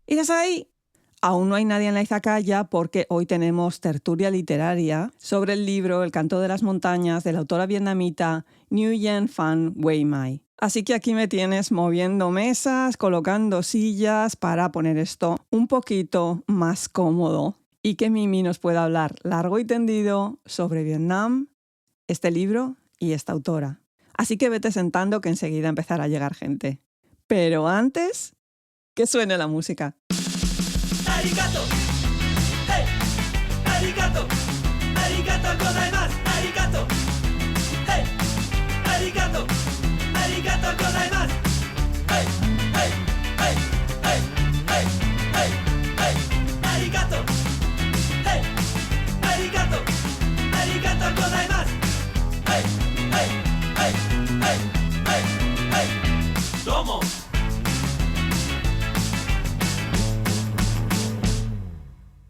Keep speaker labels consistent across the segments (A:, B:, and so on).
A: Y desde ahí, aún no hay nadie en la izakaya porque hoy tenemos tertulia literaria sobre el libro El canto de las montañas de la autora vietnamita Nguyen Phan Huy Mai. Así que aquí me tienes moviendo mesas, colocando sillas para poner esto un poquito más cómodo y que Mimi nos pueda hablar largo y tendido sobre Vietnam, este libro y esta autora. Así que vete sentando que enseguida empezará a llegar gente. Pero antes, que suene la música.
B: Arigato, hey, arigato, arigato gozaimasu, arigato, hey, arigato, arigato gozaimasu, hey, hey, hey, hey, hey, hey, hey, arigato, hey, arigato, arigato gozaimasu, hey, hey, hey, hey, hey, hey, domo.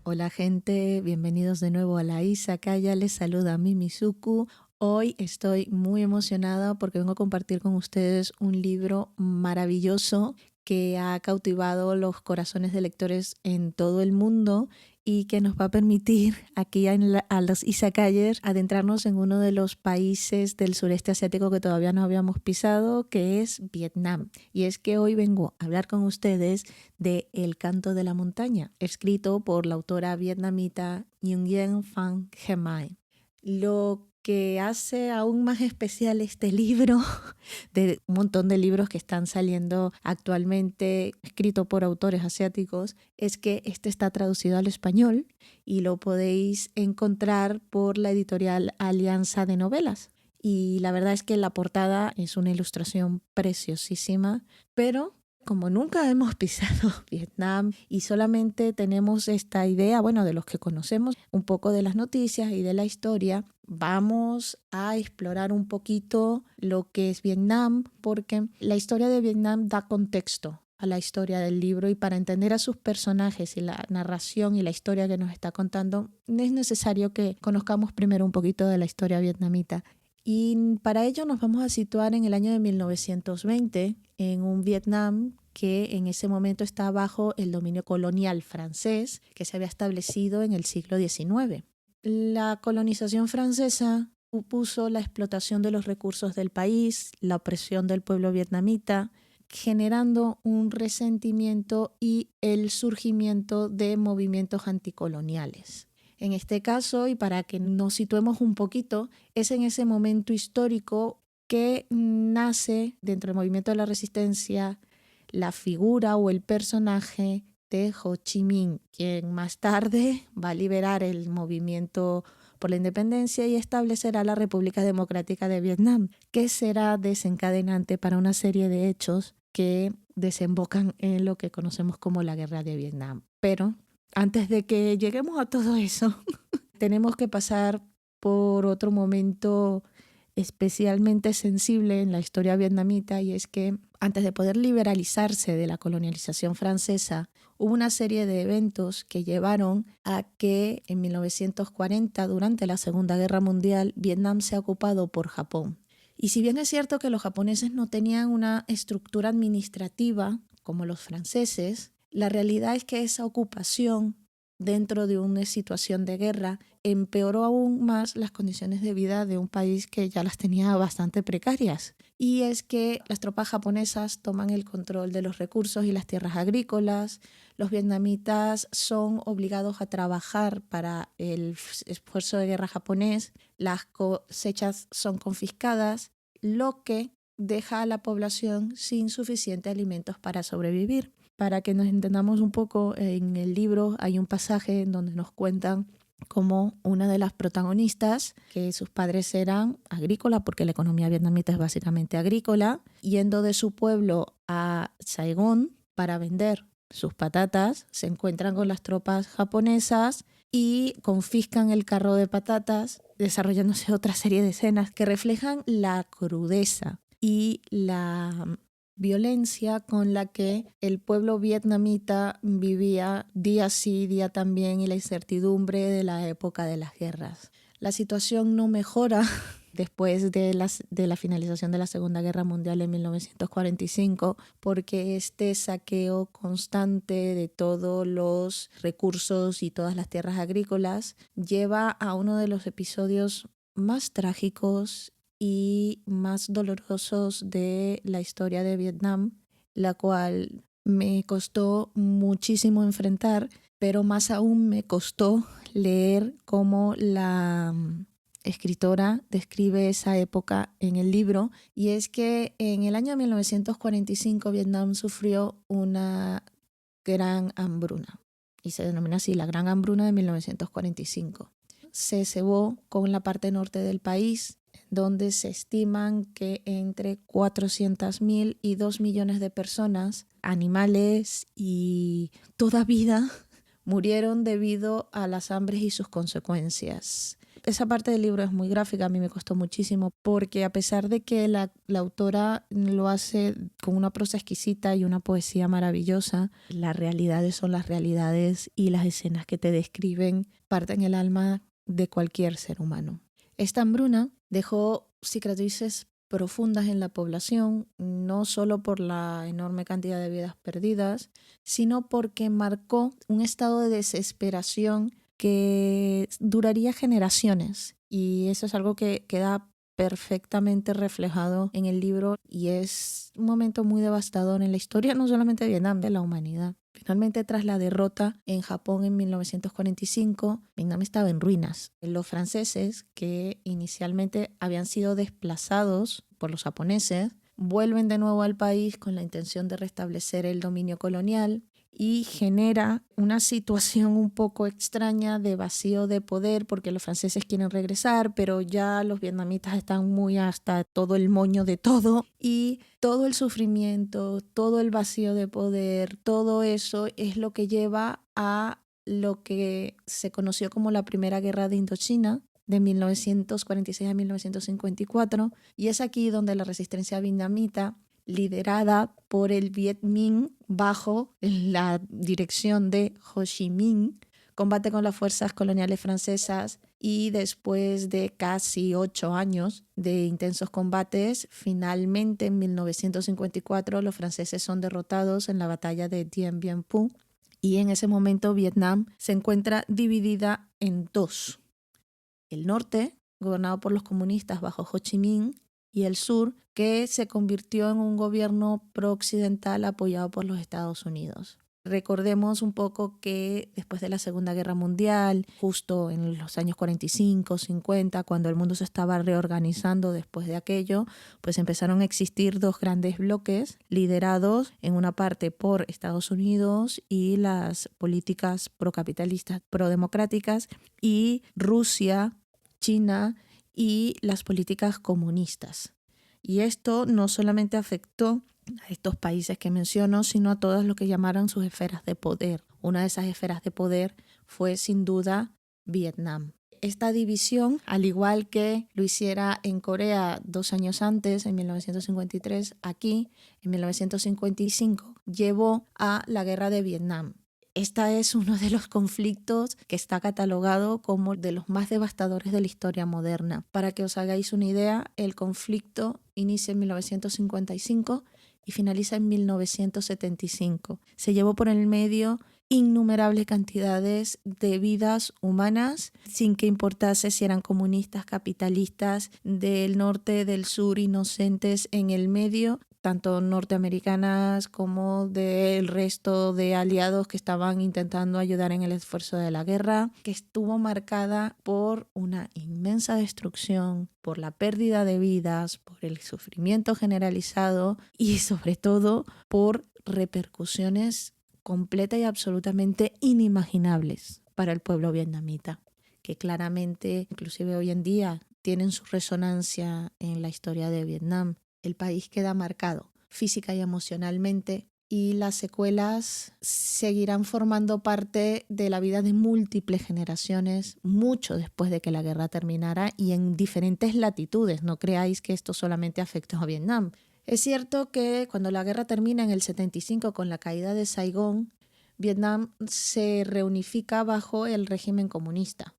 C: Hola gente, bienvenidos de nuevo a la Izakaya, les saluda Mimi Suku. Hoy estoy muy emocionada porque vengo a compartir con ustedes un libro maravilloso que ha cautivado los corazones de lectores en todo el mundo y que nos va a permitir aquí a los izakayers adentrarnos en uno de los países del sureste asiático que todavía no habíamos pisado, que es Vietnam. Y es que hoy vengo a hablar con ustedes de El canto de la montaña, escrito por la autora vietnamita Nguyen Phan Huy Mai. Lo que hace aún más especial este libro, de un montón de libros que están saliendo actualmente escritos por autores asiáticos, es que este está traducido al español y lo podéis encontrar por la editorial Alianza de Novelas. Y la verdad es que la portada es una ilustración preciosísima, pero como nunca hemos pisado Vietnam y solamente tenemos esta idea, bueno, de los que conocemos un poco de las noticias y de la historia, vamos a explorar un poquito lo que es Vietnam, porque la historia de Vietnam da contexto a la historia del libro y para entender a sus personajes y la narración y la historia que nos está contando, es necesario que conozcamos primero un poquito de la historia vietnamita. Y para ello nos vamos a situar en el año de 1920, en un Vietnam que en ese momento está bajo el dominio colonial francés que se había establecido en el siglo XIX. La colonización francesa supuso la explotación de los recursos del país, la opresión del pueblo vietnamita, generando un resentimiento y el surgimiento de movimientos anticoloniales. En este caso, y para que nos situemos un poquito, es en ese momento histórico que nace dentro del movimiento de la resistencia la figura o el personaje de Ho Chi Minh, quien más tarde va a liberar el movimiento por la independencia y establecerá la República Democrática de Vietnam, que será desencadenante para una serie de hechos que desembocan en lo que conocemos como la Guerra de Vietnam. Pero antes de que lleguemos a todo eso, tenemos que pasar por otro momento especialmente sensible en la historia vietnamita, y es que antes de poder liberalizarse de la colonialización francesa, hubo una serie de eventos que llevaron a que en 1940, durante la Segunda Guerra Mundial, Vietnam sea ocupado por Japón. Y si bien es cierto que los japoneses no tenían una estructura administrativa como los franceses, la realidad es que esa ocupación dentro de una situación de guerra empeoró aún más las condiciones de vida de un país que ya las tenía bastante precarias. Y es que las tropas japonesas toman el control de los recursos y las tierras agrícolas, los vietnamitas son obligados a trabajar para el esfuerzo de guerra japonés, las cosechas son confiscadas, lo que deja a la población sin suficientes alimentos para sobrevivir. Para que nos entendamos un poco, en el libro hay un pasaje en donde nos cuentan cómo una de las protagonistas, que sus padres eran agrícolas, porque la economía vietnamita es básicamente agrícola, yendo de su pueblo a Saigón para vender sus patatas, se encuentran con las tropas japonesas y confiscan el carro de patatas, desarrollándose otra serie de escenas que reflejan la crudeza y la violencia con la que el pueblo vietnamita vivía día sí, día también, y la incertidumbre de la época de las guerras. La situación no mejora después de la finalización de la Segunda Guerra Mundial en 1945, porque este saqueo constante de todos los recursos y todas las tierras agrícolas lleva a uno de los episodios más trágicos y más dolorosos de la historia de Vietnam, la cual me costó muchísimo enfrentar, pero más aún me costó leer cómo la escritora describe esa época en el libro, y es que en el año 1945 Vietnam sufrió una gran hambruna, y se denomina así la Gran Hambruna de 1945. Se cebó con la parte norte del país, donde se estiman que entre 400.000 y 2 millones de personas, animales y toda vida, murieron debido a las hambres y sus consecuencias. Esa parte del libro es muy gráfica, a mí me costó muchísimo, porque a pesar de que la autora lo hace con una prosa exquisita y una poesía maravillosa, las realidades son las realidades y las escenas que te describen parten el alma de cualquier ser humano. Esta hambruna dejó cicatrices profundas en la población, no solo por la enorme cantidad de vidas perdidas, sino porque marcó un estado de desesperación que duraría generaciones, y eso es algo que queda perfectamente reflejado en el libro, y es un momento muy devastador en la historia, no solamente de Vietnam, de la humanidad. Finalmente, tras la derrota en Japón en 1945, Vietnam estaba en ruinas. Los franceses, que inicialmente habían sido desplazados por los japoneses, vuelven de nuevo al país con la intención de restablecer el dominio colonial, y genera una situación un poco extraña de vacío de poder, porque los franceses quieren regresar, pero ya los vietnamitas están muy hasta todo el moño de todo, y todo el sufrimiento, todo el vacío de poder, todo eso es lo que lleva a lo que se conoció como la Primera Guerra de Indochina, de 1946 a 1954, y es aquí donde la resistencia vietnamita, liderada por el Viet Minh bajo la dirección de Ho Chi Minh, combate con las fuerzas coloniales francesas, y después de casi 8 años de intensos combates, finalmente en 1954 los franceses son derrotados en la batalla de Dien Bien Phu, y en ese momento Vietnam se encuentra dividida en dos: el norte, gobernado por los comunistas bajo Ho Chi Minh, y el sur, que se convirtió en un gobierno pro-occidental apoyado por los Estados Unidos. Recordemos un poco que después de la Segunda Guerra Mundial, justo en los años 45, 50, cuando el mundo se estaba reorganizando después de aquello, pues empezaron a existir dos grandes bloques liderados en una parte por Estados Unidos y las políticas procapitalistas, prodemocráticas, y Rusia, China y las políticas comunistas. Y esto no solamente afectó a estos países que menciono, sino a todas lo que llamaron sus esferas de poder. Una de esas esferas de poder fue sin duda Vietnam. Esta división, al igual que lo hiciera en Corea 2 años antes, en 1953, aquí, en 1955, llevó a la guerra de Vietnam. Este es uno de los conflictos que está catalogado como de los más devastadores de la historia moderna. Para que os hagáis una idea, el conflicto inicia en 1955 y finaliza en 1975. Se llevó por el medio innumerables cantidades de vidas humanas, sin que importase si eran comunistas, capitalistas, del norte, del sur, inocentes en el medio, tanto norteamericanas como del resto de aliados que estaban intentando ayudar en el esfuerzo de la guerra, que estuvo marcada por una inmensa destrucción, por la pérdida de vidas, por el sufrimiento generalizado y sobre todo por repercusiones completas y absolutamente inimaginables para el pueblo vietnamita, que claramente, inclusive hoy en día, tienen su resonancia en la historia de Vietnam. El país queda marcado física y emocionalmente, y las secuelas seguirán formando parte de la vida de múltiples generaciones mucho después de que la guerra terminara y en diferentes latitudes. No creáis que esto solamente afectó a Vietnam. Es cierto que cuando la guerra termina en el 75 con la caída de Saigón, Vietnam se reunifica bajo el régimen comunista.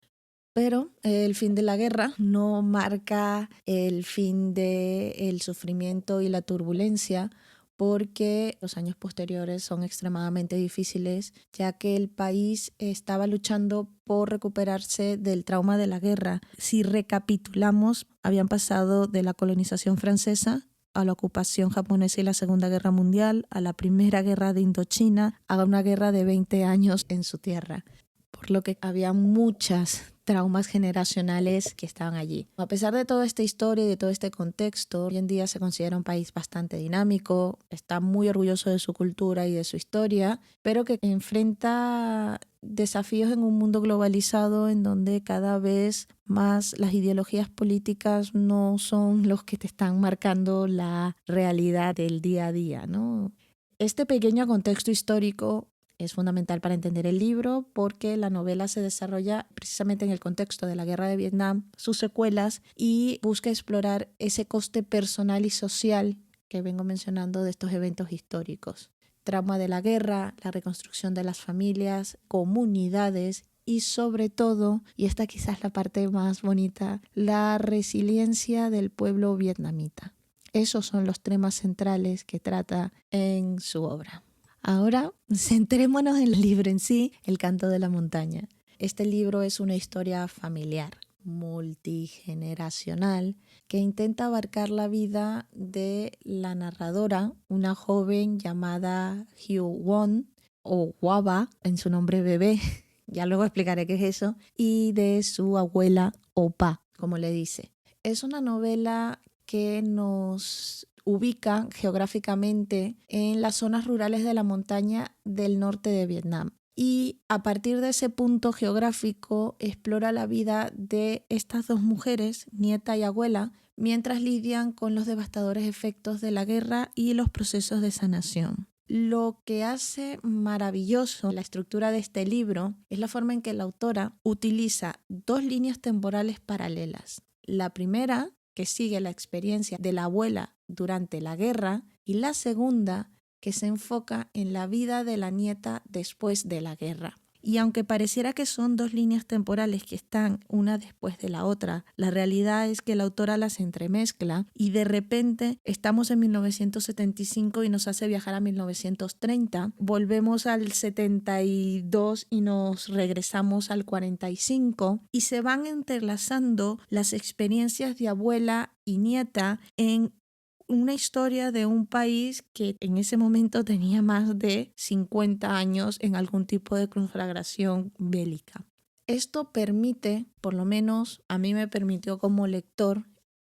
C: Pero el fin de la guerra no marca el fin del sufrimiento y la turbulencia, porque los años posteriores son extremadamente difíciles, ya que el país estaba luchando por recuperarse del trauma de la guerra. Si recapitulamos, habían pasado de la colonización francesa a la ocupación japonesa y la Segunda Guerra Mundial, a la Primera Guerra de Indochina, a una guerra de 20 años en su tierra, por lo que había muchas traumas generacionales que estaban allí. A pesar de toda esta historia y de todo este contexto, hoy en día se considera un país bastante dinámico, está muy orgulloso de su cultura y de su historia, pero que enfrenta desafíos en un mundo globalizado en donde cada vez más las ideologías políticas no son los que te están marcando la realidad del día a día, ¿no? Este pequeño contexto histórico es fundamental para entender el libro porque la novela se desarrolla precisamente en el contexto de la Guerra de Vietnam, sus secuelas, y busca explorar ese coste personal y social que vengo mencionando de estos eventos históricos. Trauma de la guerra, la reconstrucción de las familias, comunidades y sobre todo, y esta quizás es la parte más bonita, la resiliencia del pueblo vietnamita. Esos son los temas centrales que trata en su obra. Ahora, centrémonos en el libro en sí, El canto de la montaña. Este libro es una historia familiar, multigeneracional, que intenta abarcar la vida de la narradora, una joven llamada Hyu Won, o Waba, en su nombre bebé, ya luego explicaré qué es eso, y de su abuela Opa, como le dice. Es una novela que nos ubica geográficamente en las zonas rurales de la montaña del norte de Vietnam. Y a partir de ese punto geográfico explora la vida de estas dos mujeres, nieta y abuela, mientras lidian con los devastadores efectos de la guerra y los procesos de sanación. Lo que hace maravilloso la estructura de este libro es la forma en que la autora utiliza dos líneas temporales paralelas. La primera, que sigue la experiencia de la abuela durante la guerra, y la segunda, que se enfoca en la vida de la nieta después de la guerra. Y aunque pareciera que son dos líneas temporales que están una después de la otra, la realidad es que la autora las entremezcla y de repente estamos en 1975 y nos hace viajar a 1930, volvemos al 72 y nos regresamos al 45 y se van entrelazando las experiencias de abuela y nieta en una historia de un país que en ese momento tenía más de 50 años en algún tipo de conflagración bélica. Esto permite, por lo menos a mí me permitió como lector,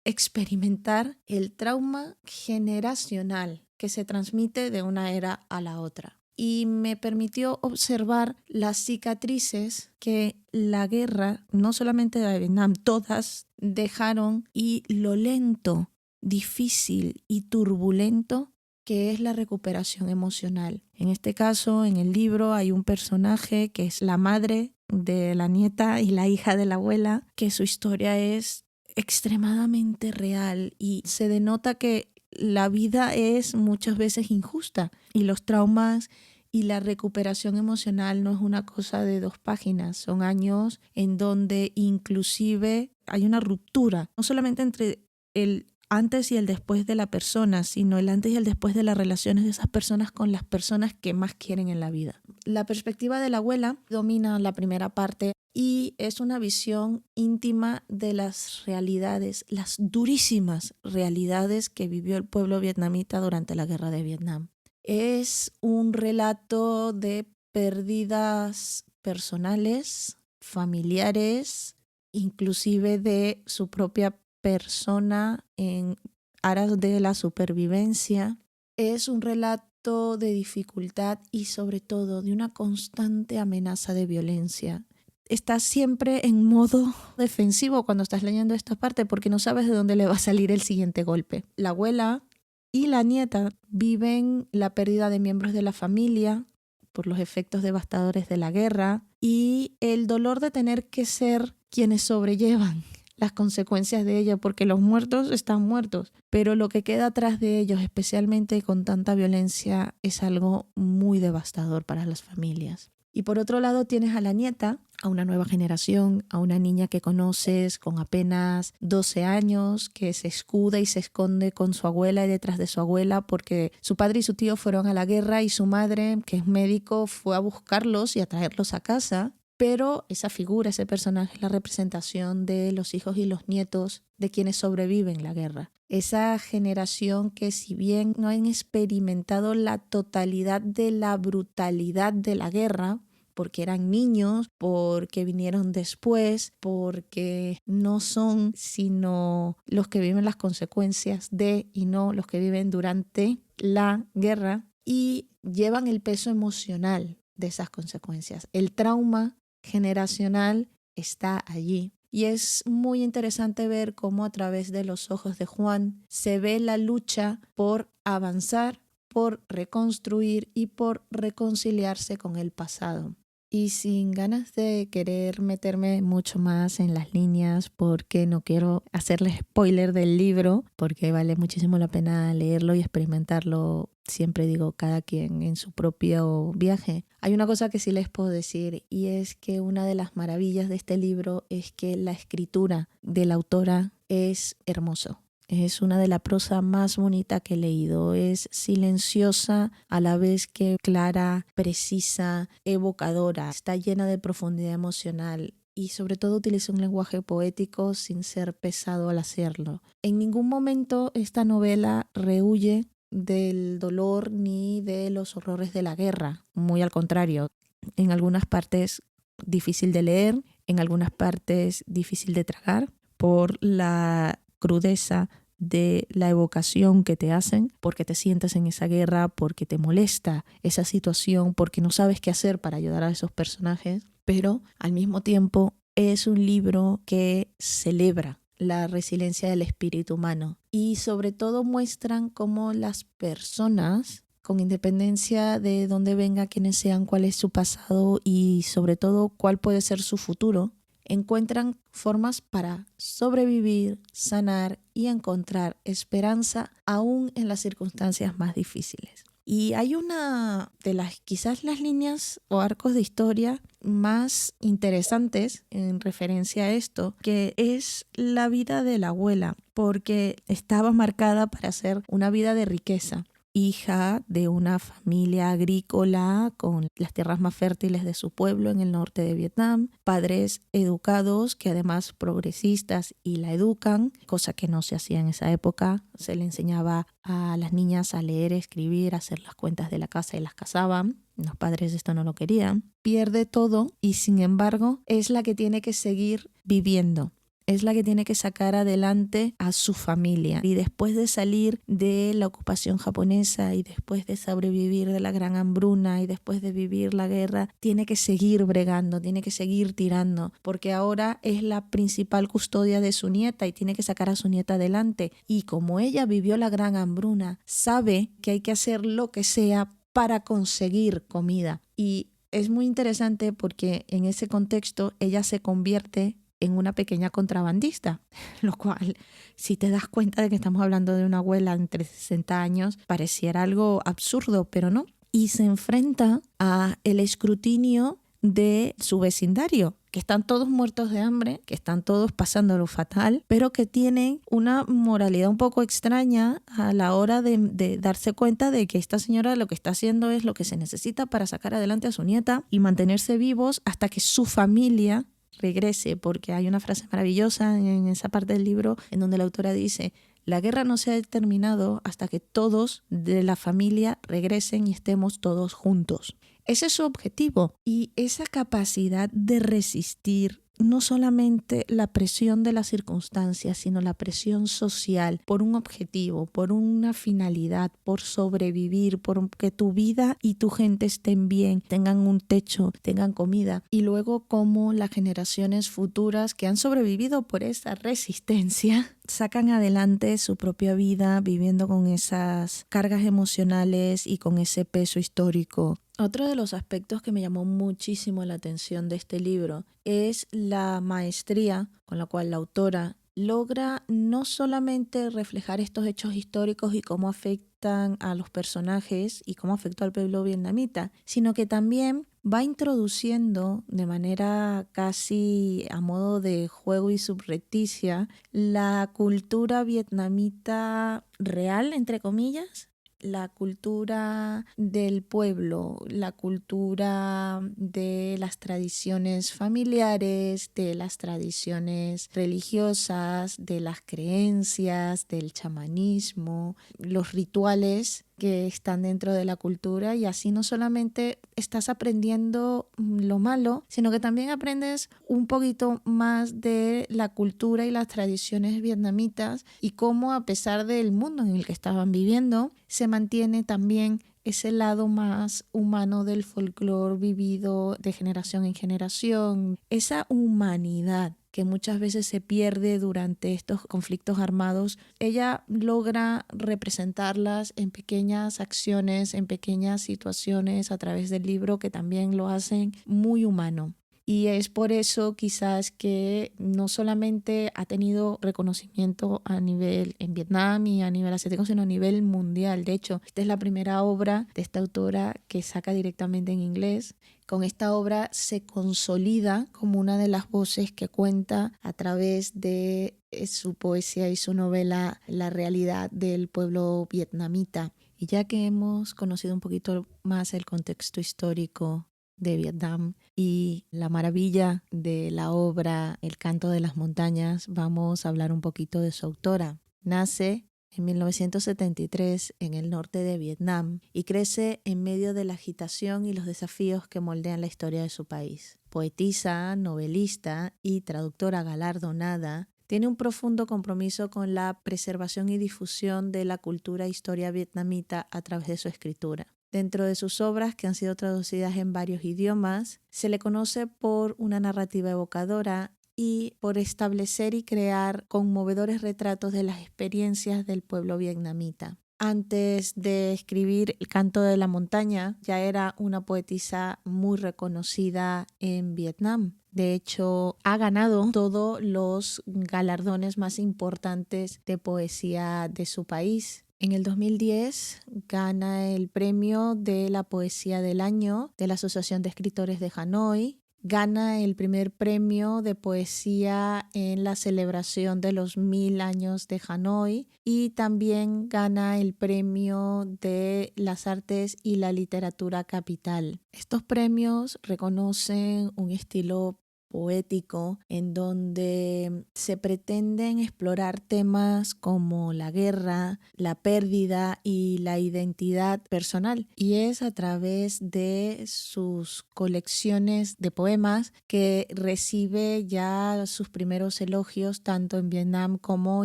C: experimentar el trauma generacional que se transmite de una era a la otra. Y me permitió observar las cicatrices que la guerra, no solamente de Vietnam, todas dejaron, y lo lento, difícil y turbulento que es la recuperación emocional. En este caso, en el libro hay un personaje que es la madre de la nieta y la hija de la abuela, que su historia es extremadamente real y se denota que la vida es muchas veces injusta y los traumas y la recuperación emocional no es una cosa de 2 páginas, son años en donde inclusive hay una ruptura, no solamente entre el antes y el después de la persona, sino el antes y el después de las relaciones de esas personas con las personas que más quieren en la vida. La perspectiva de la abuela domina la primera parte y es una visión íntima de las realidades, las durísimas realidades que vivió el pueblo vietnamita durante la guerra de Vietnam. Es un relato de pérdidas personales, familiares, inclusive de su propia persona en aras de la supervivencia. Es un relato de dificultad y sobre todo de una constante amenaza de violencia. Estás siempre en modo defensivo cuando estás leyendo esta parte porque no sabes de dónde le va a salir el siguiente golpe. La abuela y la nieta viven la pérdida de miembros de la familia por los efectos devastadores de la guerra y el dolor de tener que ser quienes sobrellevan las consecuencias de ello, porque los muertos están muertos, pero lo que queda atrás de ellos, especialmente con tanta violencia, es algo muy devastador para las familias. Y por otro lado tienes a la nieta, a una nueva generación, a una niña que conoces con apenas 12 años, que se escuda y se esconde con su abuela y detrás de su abuela porque su padre y su tío fueron a la guerra y su madre, que es médico, fue a buscarlos y a traerlos a casa. Pero esa figura, ese personaje es la representación de los hijos y los nietos de quienes sobreviven la guerra. Esa generación que, si bien no han experimentado la totalidad de la brutalidad de la guerra, porque eran niños, porque vinieron después, porque no son sino los que viven las consecuencias de y no los que viven durante la guerra, y llevan el peso emocional de esas consecuencias. El trauma generacional está allí. Y es muy interesante ver cómo a través de los ojos de Juan se ve la lucha por avanzar, por reconstruir y por reconciliarse con el pasado. Y sin ganas de querer meterme mucho más en las líneas, porque no quiero hacerles spoiler del libro, porque vale muchísimo la pena leerlo y experimentarlo, siempre digo, cada quien en su propio viaje. Hay una cosa que sí les puedo decir, y es que una de las maravillas de este libro es que la escritura de la autora es hermoso. Es una de la prosa más bonita que he leído. Es silenciosa a la vez que clara, precisa, evocadora. Está llena de profundidad emocional y sobre todo utiliza un lenguaje poético sin ser pesado al hacerlo. En ningún momento esta novela rehúye del dolor ni de los horrores de la guerra. Muy al contrario. En algunas partes difícil de leer, en algunas partes difícil de tragar por la crudeza de la evocación que te hacen, porque te sientes en esa guerra, porque te molesta esa situación, porque no sabes qué hacer para ayudar a esos personajes, pero al mismo tiempo es un libro que celebra la resiliencia del espíritu humano y sobre todo muestran cómo las personas, con independencia de dónde venga, quiénes sean, cuál es su pasado y sobre todo cuál puede ser su futuro, encuentran formas para sobrevivir, sanar y encontrar esperanza aún en las circunstancias más difíciles. Y hay una de las quizás las líneas o arcos de historia más interesantes en referencia a esto, que es la vida de la abuela, porque estaba marcada para ser una vida de riqueza. Hija de una familia agrícola con las tierras más fértiles de su pueblo en el norte de Vietnam, padres educados que además progresistas y la educan, cosa que no se hacía en esa época. Se le enseñaba a las niñas a leer, escribir, a hacer las cuentas de la casa y las casaban. Los padres esto no lo querían. Pierde todo y sin embargo es la que tiene que seguir viviendo. Es la que tiene que sacar adelante a su familia. Y después de salir de la ocupación japonesa y después de sobrevivir de la gran hambruna y después de vivir la guerra, tiene que seguir bregando, tiene que seguir tirando, porque ahora es la principal custodia de su nieta y tiene que sacar a su nieta adelante. Y como ella vivió la gran hambruna, sabe que hay que hacer lo que sea para conseguir comida. Y es muy interesante porque en ese contexto ella se convierte en una pequeña contrabandista, lo cual, si te das cuenta de que estamos hablando de una abuela entre 60 años, pareciera algo absurdo, pero no. Y se enfrenta a el escrutinio de su vecindario, que están todos muertos de hambre, que están todos pasando lo fatal, pero que tienen una moralidad un poco extraña a la hora de darse cuenta de que esta señora lo que está haciendo es lo que se necesita para sacar adelante a su nieta y mantenerse vivos hasta que su familia regrese, porque hay una frase maravillosa en esa parte del libro en donde la autora dice: la guerra no se ha terminado hasta que todos de la familia regresen y estemos todos juntos. Ese es su objetivo y esa capacidad de resistir no solamente la presión de las circunstancias, sino la presión social por un objetivo, por una finalidad, por sobrevivir, por que tu vida y tu gente estén bien, tengan un techo, tengan comida. Y luego cómo las generaciones futuras que han sobrevivido por esa resistencia sacan adelante su propia vida viviendo con esas cargas emocionales y con ese peso histórico. Otro de los aspectos que me llamó muchísimo la atención de este libro es la maestría con la cual la autora logra no solamente reflejar estos hechos históricos y cómo afectan a los personajes y cómo afectó al pueblo vietnamita, sino que también va introduciendo de manera casi a modo de juego y subrepticia la cultura vietnamita real, entre comillas, la cultura del pueblo, la cultura de las tradiciones familiares, de las tradiciones religiosas, de las creencias, del chamanismo, los rituales que están dentro de la cultura, y así no solamente estás aprendiendo lo malo, sino que también aprendes un poquito más de la cultura y las tradiciones vietnamitas y cómo, a pesar del mundo en el que estaban viviendo, se mantiene también ese lado más humano del folclore vivido de generación en generación, esa humanidad que muchas veces se pierde durante estos conflictos armados. Ella logra representarlas en pequeñas acciones, en pequeñas situaciones a través del libro, que también lo hacen muy humano. Y es por eso quizás que no solamente ha tenido reconocimiento a nivel en Vietnam y a nivel asiático, sino a nivel mundial. De hecho, esta es la primera obra de esta autora que saca directamente en inglés. Con esta obra se consolida como una de las voces que cuenta a través de su poesía y su novela la realidad del pueblo vietnamita. Y ya que hemos conocido un poquito más el contexto histórico de Vietnam y la maravilla de la obra El canto de las montañas, vamos a hablar un poquito de su autora. Nace en 1973 en el norte de Vietnam y crece en medio de la agitación y los desafíos que moldean la historia de su país. Poetisa, novelista y traductora galardonada, tiene un profundo compromiso con la preservación y difusión de la cultura e historia vietnamita a través de su escritura. Dentro de sus obras, que han sido traducidas en varios idiomas, se le conoce por una narrativa evocadora y por establecer y crear conmovedores retratos de las experiencias del pueblo vietnamita. Antes de escribir El canto de la montaña, ya era una poetisa muy reconocida en Vietnam. De hecho, ha ganado todos los galardones más importantes de poesía de su país. En el 2010 gana el premio de la poesía del año de la Asociación de Escritores de Hanoi. Gana el primer premio de poesía en la celebración de los 1000 años de Hanoi y también gana el premio de las artes y la literatura capital. Estos premios reconocen un estilo poético en donde se pretenden explorar temas como la guerra, la pérdida y la identidad personal, y es a través de sus colecciones de poemas que recibe ya sus primeros elogios tanto en Vietnam como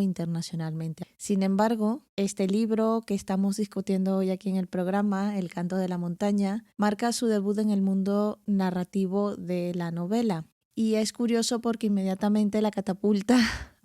C: internacionalmente. Sin embargo, este libro que estamos discutiendo hoy aquí en el programa, El canto de la montaña, marca su debut en el mundo narrativo de la novela. Y es curioso porque inmediatamente la catapulta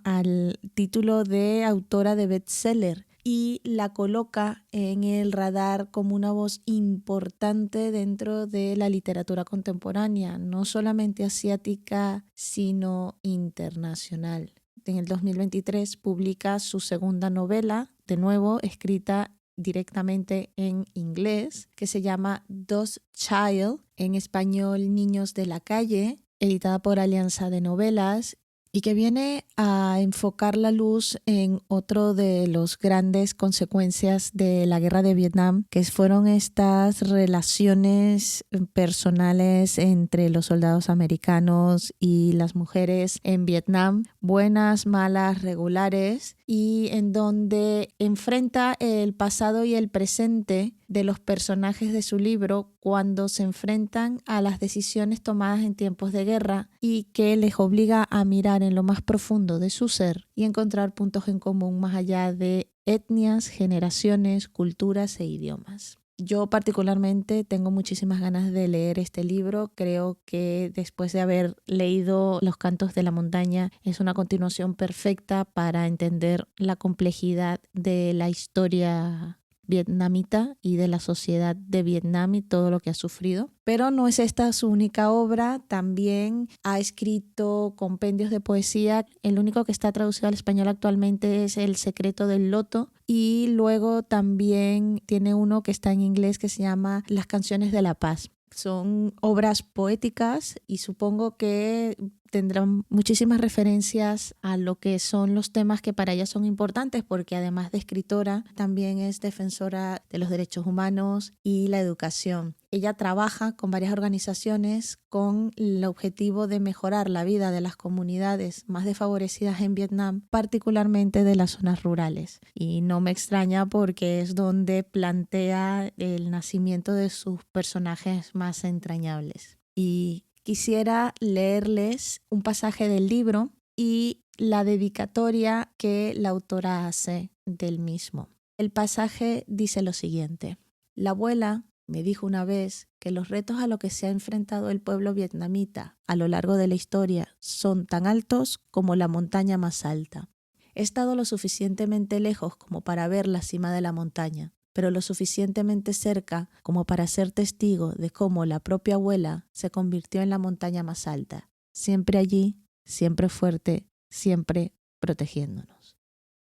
C: al título de autora de bestseller y la coloca en el radar como una voz importante dentro de la literatura contemporánea, no solamente asiática, sino internacional. En el 2023 publica su segunda novela, de nuevo escrita directamente en inglés, que se llama Dos Child, en español Niños de la calle, editada por Alianza de Novelas, y que viene a enfocar la luz en otro de los grandes consecuencias de la guerra de Vietnam, que fueron estas relaciones personales entre los soldados americanos y las mujeres en Vietnam, buenas, malas, regulares, y en donde enfrenta el pasado y el presente de los personajes de su libro cuando se enfrentan a las decisiones tomadas en tiempos de guerra y que les obliga a mirar en lo más profundo de su ser y encontrar puntos en común más allá de etnias, generaciones, culturas e idiomas. Yo particularmente tengo muchísimas ganas de leer este libro. Creo que después de haber leído Los cantos de la montaña es una continuación perfecta para entender la complejidad de la historia vietnamita y de la sociedad de Vietnam y todo lo que ha sufrido. Pero no es esta su única obra, también ha escrito compendios de poesía. El único que está traducido al español actualmente es El secreto del loto, y luego también tiene uno que está en inglés que se llama Las canciones de la paz. Son obras poéticas y supongo que tendrán muchísimas referencias a lo que son los temas que para ella son importantes, porque además de escritora, también es defensora de los derechos humanos y la educación. Ella trabaja con varias organizaciones con el objetivo de mejorar la vida de las comunidades más desfavorecidas en Vietnam, particularmente de las zonas rurales. Y no me extraña porque es donde plantea el nacimiento de sus personajes más entrañables. Y quisiera leerles un pasaje del libro y la dedicatoria que la autora hace del mismo. El pasaje dice lo siguiente: La abuela me dijo una vez que los retos a los que se ha enfrentado el pueblo vietnamita a lo largo de la historia son tan altos como la montaña más alta. He estado lo suficientemente lejos como para ver la cima de la montaña, pero lo suficientemente cerca como para ser testigo de cómo la propia abuela se convirtió en la montaña más alta, siempre allí, siempre fuerte, siempre protegiéndonos.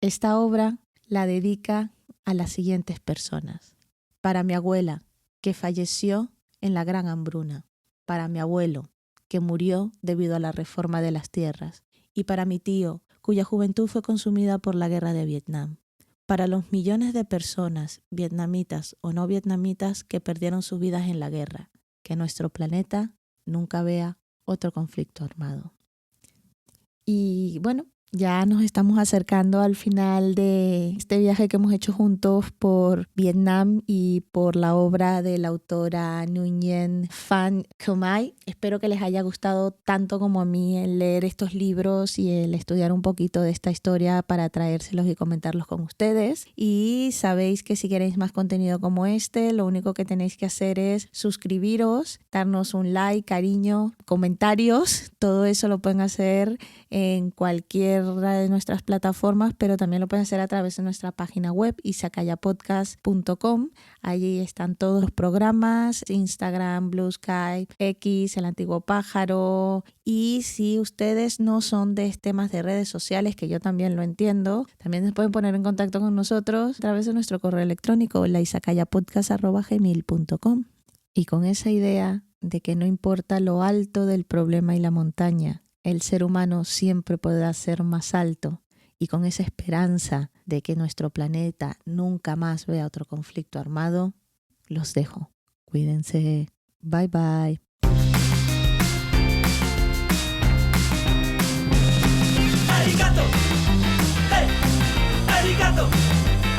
C: Esta obra la dedica a las siguientes personas. Para mi abuela, que falleció en la Gran Hambruna, para mi abuelo, que murió debido a la reforma de las tierras, y para mi tío, cuya juventud fue consumida por la guerra de Vietnam, para los millones de personas, vietnamitas o no vietnamitas, que perdieron sus vidas en la guerra, que nuestro planeta nunca vea otro conflicto armado. Y bueno, ya nos estamos acercando al final de este viaje que hemos hecho juntos por Vietnam y por la obra de la autora Nguyen Phan Khmer. Espero que les haya gustado tanto como a mí el leer estos libros y el estudiar un poquito de esta historia para traérselos y comentarlos con ustedes. Y sabéis que si queréis más contenido como este, lo único que tenéis que hacer es suscribiros, darnos un like, cariño, comentarios. Todo eso lo pueden hacer en cualquier de nuestras plataformas, pero también lo pueden hacer a través de nuestra página web izakayapodcast.com. Allí están todos los programas, Instagram, Blue Sky, X, El Antiguo Pájaro. Y si ustedes no son de temas de redes sociales, que yo también lo entiendo, también se pueden poner en contacto con nosotros a través de nuestro correo electrónico, laizakayapodcast@gmail.com. Y con esa idea de que no importa lo alto del problema y la montaña, el ser humano siempre podrá ser más alto, y con esa esperanza de que nuestro planeta nunca más vea otro conflicto armado, los dejo. Cuídense. Bye bye.
B: Arigato. Hey. Arigato.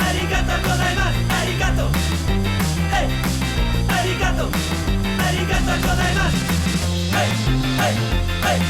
B: Arigato gozaimasu. Arigato. Hey. Arigato. Arigato gozaimasu. Hey. Hey. Hey.